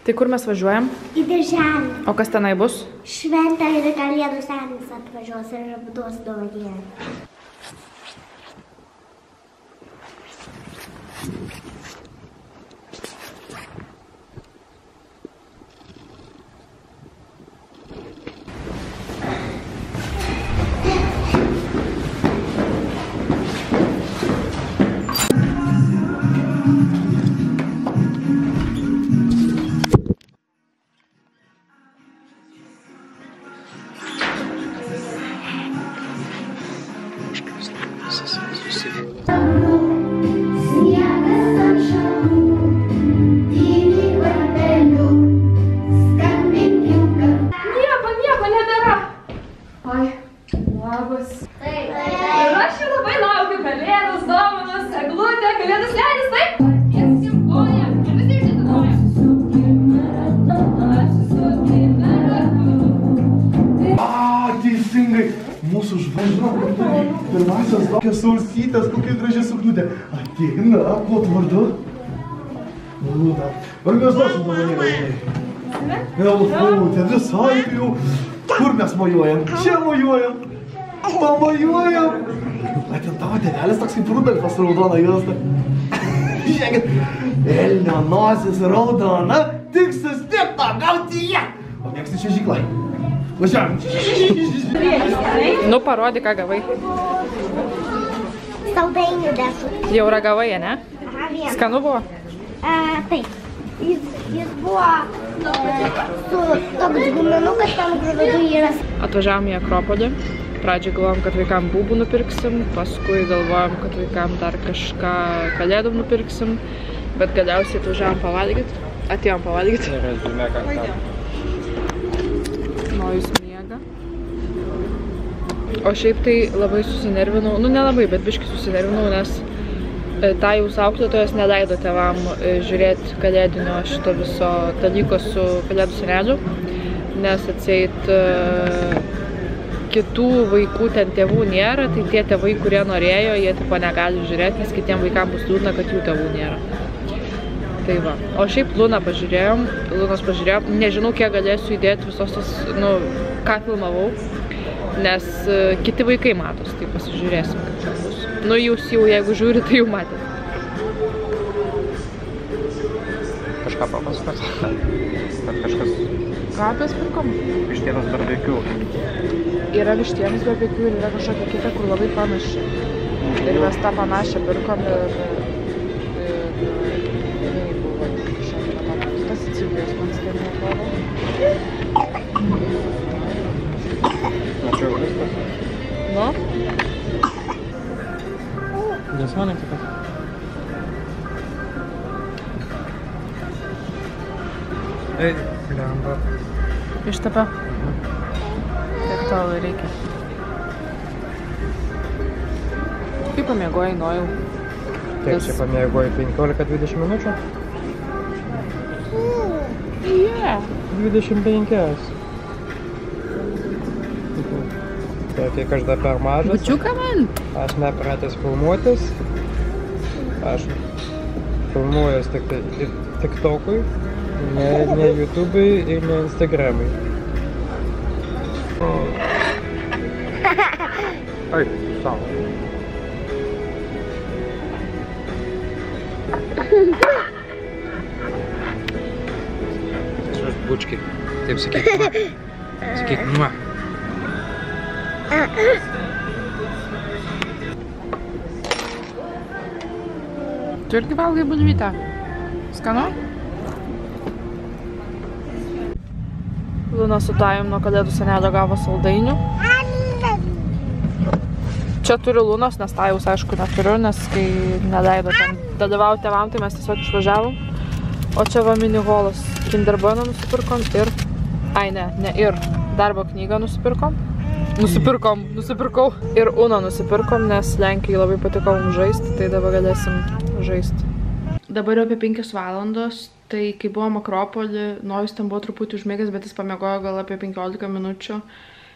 Tai kur mes važiuojam? Į darželį. O kas tenai bus? Šventę ir Kalėdų senis atvažiuos ir duos dovanėlę. Mūsų žvaigždė, pirmasios tokios sausytės, kokia graži suknutė. Ateina, kuo tu vardu? Lūna. Ar mes duosim dovanėlę? Elfutė, visai jau. Kur mes mojuojam? Čia mojuojam. Pamojuojam. Atin tavo tėvelis toks kaip Rudolfas raudona juosta. Žiūrėkit, elnio nosis raudona, tik suspėta gauti ją. O mėgsti čiuožyklą? Važiavam. Nu, parodyk, ką gavai. Saldainių dešų. Jau ragavai, ne? Aha, vienas. Skanu buvo? Taip. Jis buvo su toks guminukas, tam grūdų yra. Atvažiavom į Akropolį. Pradžiai galvojom, kad vaikam būbų nupirksim, paskui galvojom, kad vaikam dar kažką kalėdom nupirksim, bet galiausiai atvažiavom pavalgyti. Atėjom pavalgyti. Nojus miega. O šiaip tai labai susinervinau, nu nelabai, bet biškai susinervinau, nes tą jūs auklėtojas neleido tėvam žiūrėti kalėdinio šito viso dalyko su Kalėdų seneliu, nes atseit kitų vaikų ten tėvų nėra, tai tie tėvai, kurie norėjo, jie tipo negali žiūrėti, nes kitiem vaikam bus liūdna, kad jų tėvų nėra. Tai va. O šiaip Lunas pažiūrėjom, nežinau, kiek galėsiu įdėti visos tos, nu, ką filmavau, nes kiti vaikai matos, tai pasižiūrėsim, kaip čia bus. Nu, jūs jau, jeigu žiūri, tai jau matėte. Kažką papasakos? Ar kažkas... Ką mes pirkom? Vištienos barbekiu. Yra vištienos barbekiu ir yra kažkokia kita, kur labai panaši. Ir mes tą panašią pirkom ir Sicilijos man skirimo atrodo. Mačiau viskas. Nu? Nesmanai taip pat. Ei, blemba. Ištapa? Tiek tau reikia. Kaip pamiegojai, Nojau? Taip, čia pamiegojai 15-20 minučių? 25. Tai kiek aš dar per mažas. Bučiuką man? Aš nepratęs filmuotis. Aš filmuojas tik TikTokui, ne YouTube'ui ir ne Instagram'ui. Ai, savo. Bučkiai. Taip sakyk, nuo. Sakyk, nuo. Tu irgi valgai bulvytę? Skanu? Luna su Tajum nuo Kalėdų senelio gavo saldainių. Čia turiu Lunos, nes Tajaus aišku neturiu, nes kai neleido ten dalyvauti tėvam, tai mes tiesiog išvažiavom. O čia va mini holas. Kinderbueno nusipirkom ir... Ai ne, ir darbo knygą nusipirkom. Nusipirkau. Ir Uno nusipirkom, nes Lenkijai labai patiko mums žaisti, tai dabar galėsim žaisti. Dabar jau apie 5 valandos, tai kai buvom Akropolį, Nojus ten buvo truputį užmėgęs, bet jis pamiegojo gal apie 15 minučių.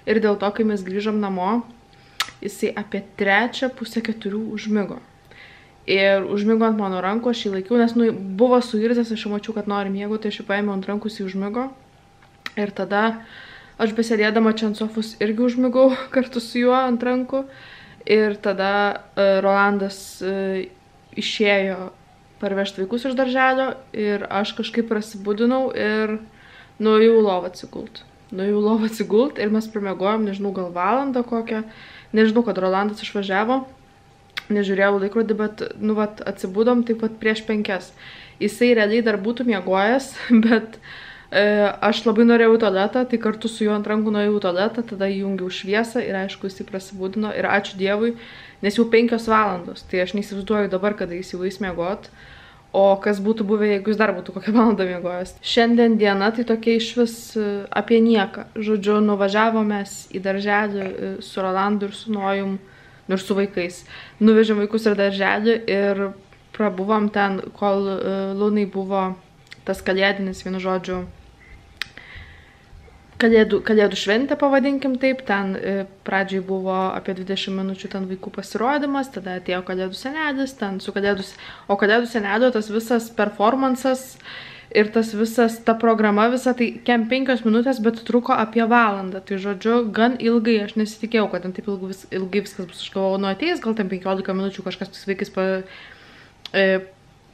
Ir dėl to, kai mes grįžom namo, jisai apie 3:30 užmigo. ir užmigo ant mano rankų, aš jį laikiau, nes nu, buvo suirzęs, aš jau mačiau, kad nori miego, tai aš jį paėmiau ant rankų, jis užmigo. Ir tada aš besėdėdama čia ant sofos irgi užmigau kartu su juo ant rankų. Ir tada Rolandas išėjo parvežti vaikus iš darželio ir aš kažkaip prasibudinau ir nuėjau į lovą atsigult. Ir mes pramiegojom, nežinau, gal valandą kokią. Nežinau, kad Rolandas išvažiavo. Nežiūrėjau laikrodį, bet, nu, vat, atsibudom taip pat prieš 5. Jisai realiai dar būtų miegojęs, bet aš labai norėjau į tualetą, tai kartu su juo ant rankų nuėjau į tualetą, tada įjungiau šviesą ir aišku, jisai prasibudino ir ačiū Dievui, nes jau 5 valandos, tai aš neįsivaizduoju dabar, kada jis jau eis miegot, o kas būtų buvę, jeigu jis dar būtų kokią valandą miegojęs. Šiandien diena tai tokia iš vis apie nieką. Žodžiu, nuvažiavomės į darželį su Rolandu ir su Nojum, ir su vaikais. Nuvežėm vaikus ir darželį ir prabuvom ten, kol Lunai buvo tas kalėdinis, vienu žodžiu, kalėdų šventė, pavadinkim taip. Ten pradžiai buvo apie 20 minučių ten vaikų pasirodymas, tada atėjo kalėdų senelis, ten su o kalėdų senelio tas visas performansas ir tas visas, ta programa visa, tai kem 5 minutės, bet truko apie valandą. Tai žodžiu, gan ilgai, aš nesitikėjau, kad ten taip ilgai viskas bus. Aš galvojau, nu ateis, gal ten 15 minučių kažkas tais vaikais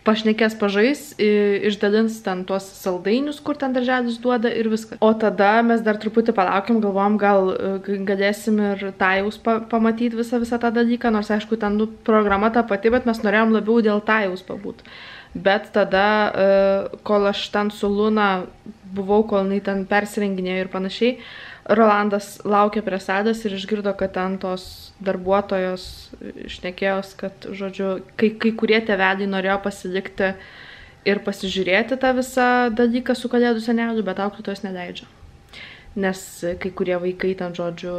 pašnekės, pažais, išdalins ten tuos saldainius, kur ten darželis duoda ir viskas. O tada mes dar truputį palaukiam, galvom, gal galėsim ir Tajaus pamatyti visą tą dalyką, nors aišku, ten programa ta pati, bet mes norėjom labiau dėl Tajaus pabūt. Bet tada, kol aš ten su Luna buvau, kol jinai ten persirenginėjo ir panašiai, Rolandas laukė prie salės ir išgirdo, kad ten tos darbuotojos šnekėjos, kad, žodžiu, kai kurie tėveliai norėjo pasilikti ir pasižiūrėti tą visą dalyką su kalėdų seneliu, bet auklėtojos neleidžia. Nes kai kurie vaikai ten, žodžiu,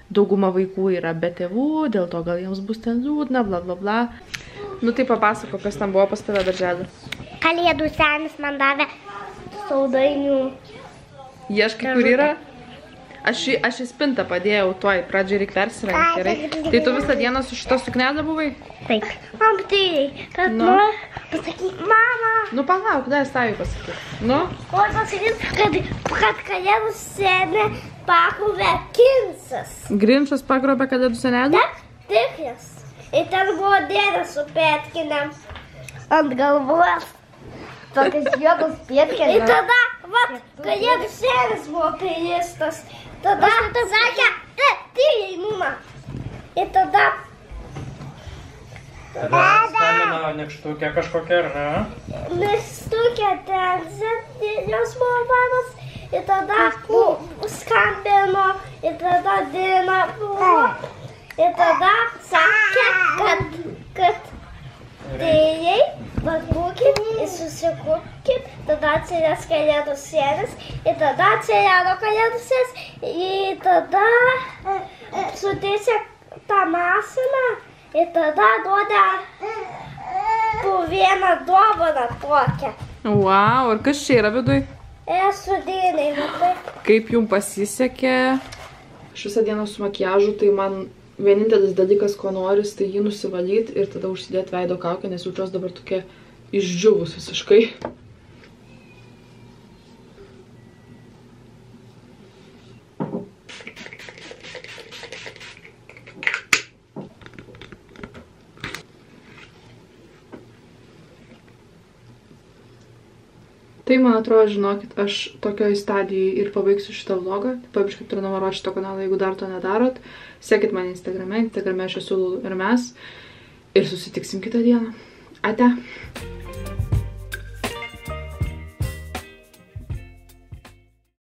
dauguma vaikų yra be tėvų, dėl to gal jiems bus ten liūdna, bla bla bla. Nu tai papasako, kas ten buvo pas tave darželį. Kalėdų senis man davė saldainių. Ieškai, kur yra? Aš į spintą padėjau tuoj, pradžiai reikia persirengti, gerai? Tai tu visą dieną su šita suknelė buvai? Taip. Man tai, kad noriu pasakyti, mama. Nu palauk, da, Stajui pasakyti. Nu? Noriu pasakyti, kad kalėdų senė pakrovė Grinčas. Grinčas pakrovė kalėdų senelį? Taip, tikras. Ir ten buvo dėdė su pėtkinėm ant galvos. Tokias juodas pėtkinės. Ir tada, vat, kalėdų senis buvo prilistas. Tada sakė, tyliai, mama. Ir tada... Stamina nykštukė kažkokia, ar ne? Nykštukė ten, jos buvo vanas. Ir tada skambino, ir tada diena buvo. Ir tada sakė, kad tyliai, vat būkit ir susikūkit, tada atsirės kalėdų senis, ir tada atsirado kalėdų senis, ir tada suteisė tą mašiną, ir tada duodė po vieną dovaną tokią. Wow, ir kas čia yra viduj? Sudėliai, matai. Kaip jums pasisekė? Aš visą dieną su makiažu, tai man vienintelis dalykas, ko noris, tai jį nusivalyti ir tada užsidėti veido kaukę, nes jaučiuos dabar tokia išdžiūvus visiškai. Tai, man atrodo, žinokit, aš tokioj stadijai ir pabaigsiu šitą vlogą. Pamirškit prenumeruoti šitą kanalą, jeigu dar to nedarot. Sekit mane Instagrame aš esu Lulu ir mes. Ir susitiksim kitą dieną. Ate.